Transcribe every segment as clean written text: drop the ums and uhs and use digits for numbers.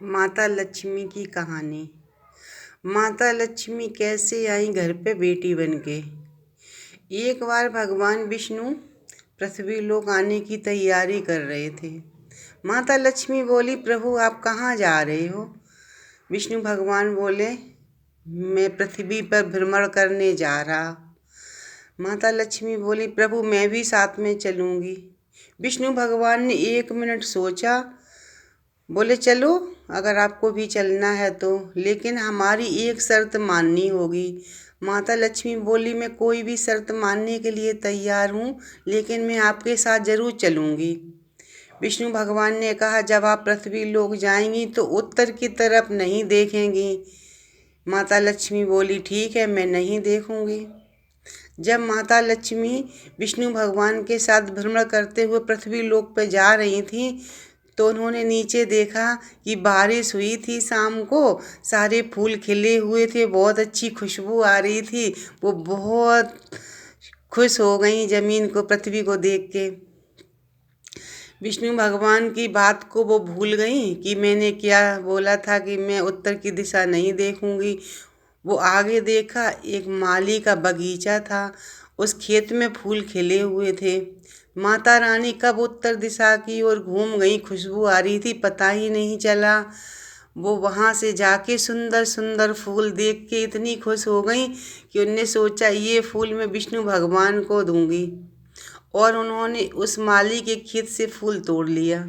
माता लक्ष्मी की कहानी। माता लक्ष्मी कैसे आई घर पे बेटी बन के। एक बार भगवान विष्णु पृथ्वी लोक आने की तैयारी कर रहे थे। माता लक्ष्मी बोली, प्रभु आप कहाँ जा रहे हो? विष्णु भगवान बोले, मैं पृथ्वी पर भ्रमण करने जा रहा। माता लक्ष्मी बोली, प्रभु मैं भी साथ में चलूंगी। विष्णु भगवान ने 1 मिनट सोचा, बोले चलो अगर आपको भी चलना है तो, लेकिन हमारी एक शर्त माननी होगी। माता लक्ष्मी बोली, मैं कोई भी शर्त मानने के लिए तैयार हूँ, लेकिन मैं आपके साथ जरूर चलूँगी। विष्णु भगवान ने कहा, जब आप पृथ्वी लोक जाएंगी तो उत्तर की तरफ नहीं देखेंगी। माता लक्ष्मी बोली, ठीक है मैं नहीं देखूंगी। जब माता लक्ष्मी विष्णु भगवान के साथ भ्रमण करते हुए पृथ्वी लोक पर जा रही थी तो उन्होंने नीचे देखा कि बारिश हुई थी शाम को। सारे फूल खिले हुए थे, बहुत अच्छी खुशबू आ रही थी। वो बहुत खुश हो गई जमीन को, पृथ्वी को देख के। विष्णु भगवान की बात को वो भूल गई कि मैंने क्या बोला था कि मैं उत्तर की दिशा नहीं देखूंगी। वो आगे देखा, एक माली का बगीचा था। उस खेत में फूल खिले हुए थे। माता रानी कब उत्तर दिशा की ओर घूम गई, खुशबू आ रही थी पता ही नहीं चला। वो वहाँ से जाके सुंदर सुंदर फूल देख के इतनी खुश हो गई कि उनने सोचा ये फूल मैं विष्णु भगवान को दूंगी। और उन्होंने उस माली के खेत से फूल तोड़ लिया।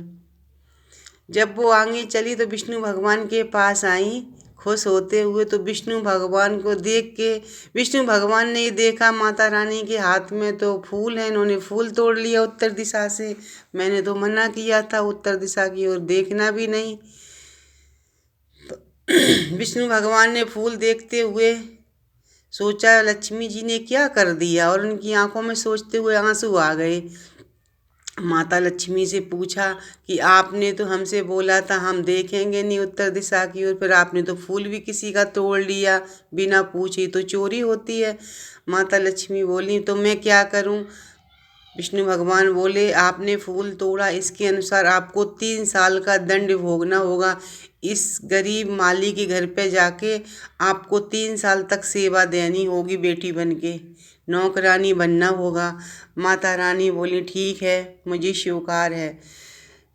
जब वो आगे चली तो विष्णु भगवान के पास आई खुश होते हुए, तो विष्णु भगवान को देख के विष्णु भगवान ने ये देखा माता रानी के हाथ में तो फूल है, इन्होंने फूल तोड़ लिया उत्तर दिशा से। मैंने तो मना किया था उत्तर दिशा की ओर देखना भी नहीं। तो विष्णु भगवान ने फूल देखते हुए सोचा लक्ष्मी जी ने क्या कर दिया, और उनकी आंखों में सोचते हुए आंसू आ गए। माता लक्ष्मी से पूछा कि आपने तो हमसे बोला था हम देखेंगे नहीं उत्तर दिशा की ओर, फिर आपने तो फूल भी किसी का तोड़ लिया बिना पूछे, तो चोरी होती है। माता लक्ष्मी बोली, तो मैं क्या करूं? विष्णु भगवान बोले, आपने फूल तोड़ा, इसके अनुसार आपको 3 साल का दंड भोगना होगा। इस गरीब माली के घर पे जाके आपको 3 साल तक सेवा देनी होगी, बेटी बन के नौकरानी बनना होगा। माता रानी बोली, ठीक है मुझे स्वीकार है।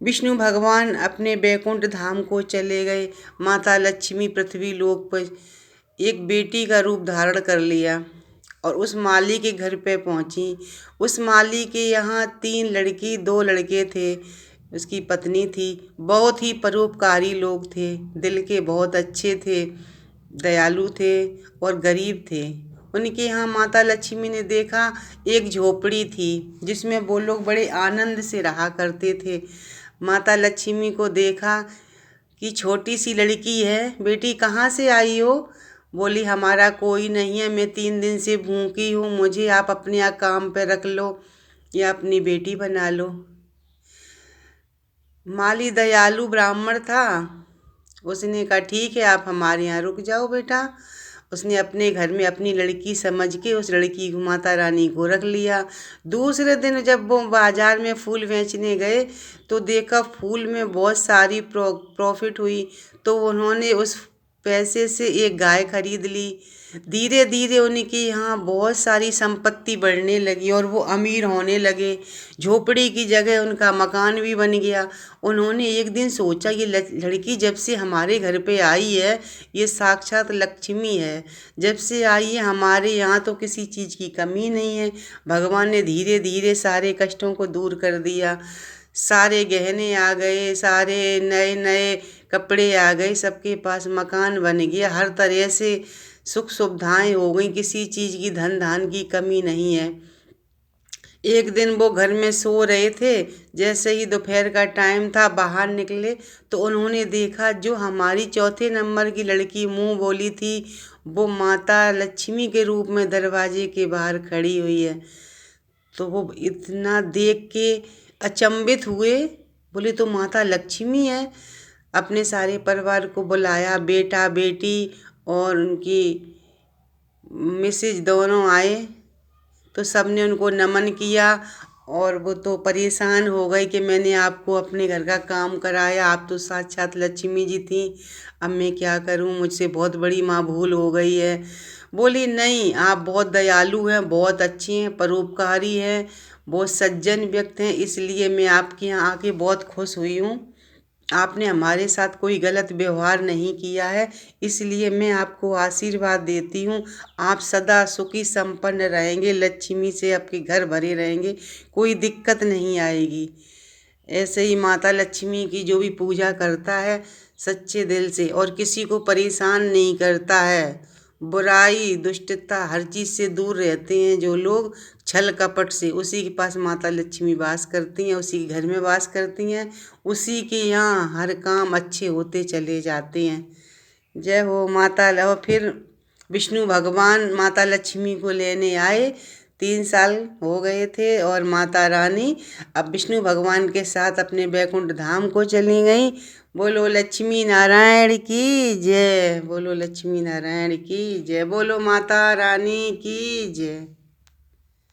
विष्णु भगवान अपने बैकुंठ धाम को चले गए। माता लक्ष्मी पृथ्वी लोक पर एक बेटी का रूप धारण कर लिया और उस माली के घर पे पहुंची। उस माली के यहाँ 3 लड़की 2 लड़के थे। उसकी पत्नी थी। बहुत ही परोपकारी लोग थे, दिल के बहुत अच्छे थे, दयालु थे और गरीब थे। उनके यहाँ माता लक्ष्मी ने देखा एक झोपड़ी थी जिसमें वो लोग बड़े आनंद से रहा करते थे। माता लक्ष्मी को देखा कि छोटी सी लड़की है, बेटी कहाँ से आई हो? बोली, हमारा कोई नहीं है, मैं 3 दिन से भूखी हूँ, मुझे आप अपने यहाँ काम पे रख लो या अपनी बेटी बना लो। माली दयालु ब्राह्मण था। उसने कहा, ठीक है आप हमारे यहाँ रुक जाओ बेटा। उसने अपने घर में अपनी लड़की समझ के उस लड़की को, माता रानी को, रख लिया। दूसरे दिन जब वो बाजार में फूल बेचने गए तो देखा फूल में बहुत सारी प्रॉफिट हुई, तो उन्होंने उस पैसे से एक गाय खरीद ली। धीरे धीरे उनके यहाँ बहुत सारी संपत्ति बढ़ने लगी और वो अमीर होने लगे। झोपड़ी की जगह उनका मकान भी बन गया। उन्होंने एक दिन सोचा, ये लड़की जब से हमारे घर पे आई है, ये साक्षात लक्ष्मी है। जब से आई है हमारे यहाँ तो किसी चीज़ की कमी नहीं है। भगवान ने धीरे धीरे सारे कष्टों को दूर कर दिया। सारे गहने आ गए, सारे नए नए कपड़े आ गए, सबके पास मकान बन गया, हर तरह से सुख सुविधाएं हो गई, किसी चीज़ की धन धान की कमी नहीं है। एक दिन वो घर में सो रहे थे, जैसे ही दोपहर का टाइम था बाहर निकले तो उन्होंने देखा जो हमारी चौथे नंबर की लड़की मुंह बोली थी, वो माता लक्ष्मी के रूप में दरवाजे के बाहर खड़ी हुई है। तो वो इतना देख के अचंभित हुए, बोले तो माता लक्ष्मी है। अपने सारे परिवार को बुलाया, बेटा बेटी और उनकी मिसेज दोनों आए तो सबने उनको नमन किया और वो तो परेशान हो गई कि मैंने आपको अपने घर का काम कराया, आप तो साक्षात लक्ष्मी जी थी। अब मैं क्या करूं, मुझसे बहुत बड़ी माँ भूल हो गई है। बोली नहीं, आप बहुत दयालु हैं, बहुत अच्छी हैं, परोपकारी हैं, बहुत सज्जन व्यक्ति हैं, इसलिए मैं आपके यहाँ आके बहुत खुश हुई हूँ। आपने हमारे साथ कोई गलत व्यवहार नहीं किया है, इसलिए मैं आपको आशीर्वाद देती हूँ। आप सदा सुखी संपन्न रहेंगे, लक्ष्मी से आपके घर भरे रहेंगे, कोई दिक्कत नहीं आएगी। ऐसे ही माता लक्ष्मी की जो भी पूजा करता है सच्चे दिल से और किसी को परेशान नहीं करता है, बुराई दुष्टता हर चीज़ से दूर रहते हैं जो लोग, छल कपट से, उसी के पास माता लक्ष्मी वास करती हैं, उसी के घर में वास करती हैं, उसी के यहाँ हर काम अच्छे होते चले जाते हैं। जय हो माता और फिर विष्णु भगवान माता लक्ष्मी को लेने आए। 3 साल हो गए थे और माता रानी अब विष्णु भगवान के साथ अपने बैकुंठ धाम को चली गई। बोलो लक्ष्मी नारायण की जय, बोलो लक्ष्मी नारायण की जय, बोलो माता रानी की जय।